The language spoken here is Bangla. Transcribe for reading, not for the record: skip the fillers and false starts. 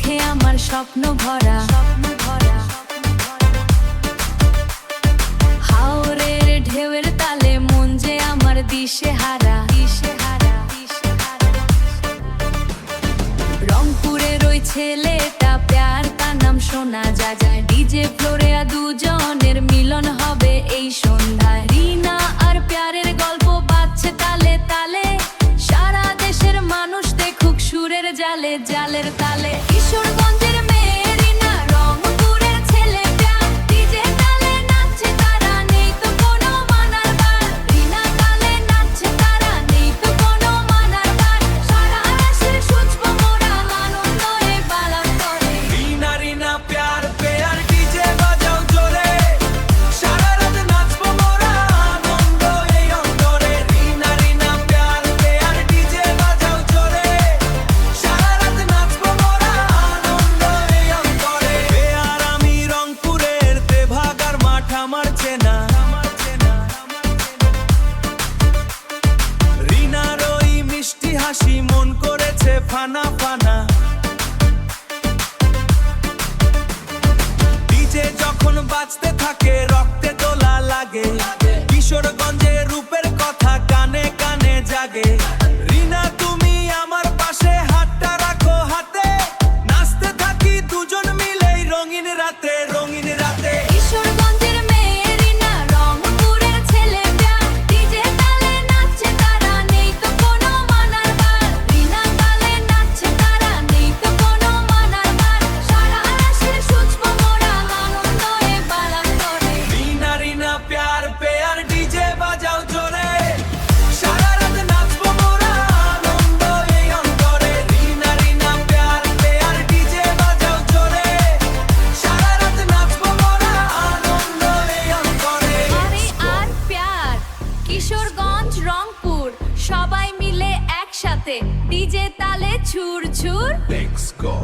চোখে আমার স্বপ্ন ভরা হাওরের ঢেউয়ের তালে মন যে আমার দিশে হারা রংপুরের ওই ছেলেটা প্যার তার নাম শোনা যায় ডিজে ফ্লোরে দুজনের মিলন হবে এই সন্ধ্যায় রিনা আর প্যারের গল্প বাজছে তালে তালে সারা দেশের মানুষ দেখুক সুরের জালে জালের তালে কিশোরগঞ্জের মেয়ে রিনা রংপুরের ছেলে প্যার ডিজে তালে নাচছে তারা নেই তো কোনো মানার বার রিনা তালে নাচছে তারা নেই তো কোনো মানার বার সারা দেশের সুচবো মোরা আনন্দ এ বালার তলে রিনা রিনা প্যার প্যার ডিজে বাজাও জোরে সারা রাত নাচবো মোরা আনন্দ এই অন্তরে রিনা রিনা প্যার প্যার ডিজে বাজাও জোরে সারা রাত নাচবো মোরা আনন্দ এই অন্তরে প্যার আমি রংপুরের তেভাগার মাঠ আমার চেনা রিনার ওই মিষ্টি হাসি মন করেছে ফানা ফানা ডিজে যখন বাজতে থাকে রক্তে দোলা লাগে কিশোরগঞ্জের রূপের কথা কানে কানে জাগে রিনা তুমি আমার পাশে হাতটা রাখো হাতে নাচতে থাকি দুজন মিলেই রঙিন রাতে রঙিন রাতে কিশোরগঞ্জের মেয়ে রিনা রংপুরের ছেলে প্যার ডিজে তালে নাচছে তারা নেই তো কোনো মানার বার রিনা তালে নাচছে তারা নেই তো কোনো মানার বার সারা দেশের সুচবো মোরা আনন্দ এ বালার তলে রিনা রিনা প্যার প্যার ডিজে বাজাও জোরে সারা রাত নাচবো মোরা আনন্দ এই অন্তরে রিনা রিনা প্যার প্যার ডিজে বাজাও জোরে সারা রাত নাচবো মোরা আনন্দ এই অন্তরে আরে আর প্যার কিশোরগঞ্জ রংপুর সবাই মিলে একসাথে ডিজে তালে ছুর ছুর Let's go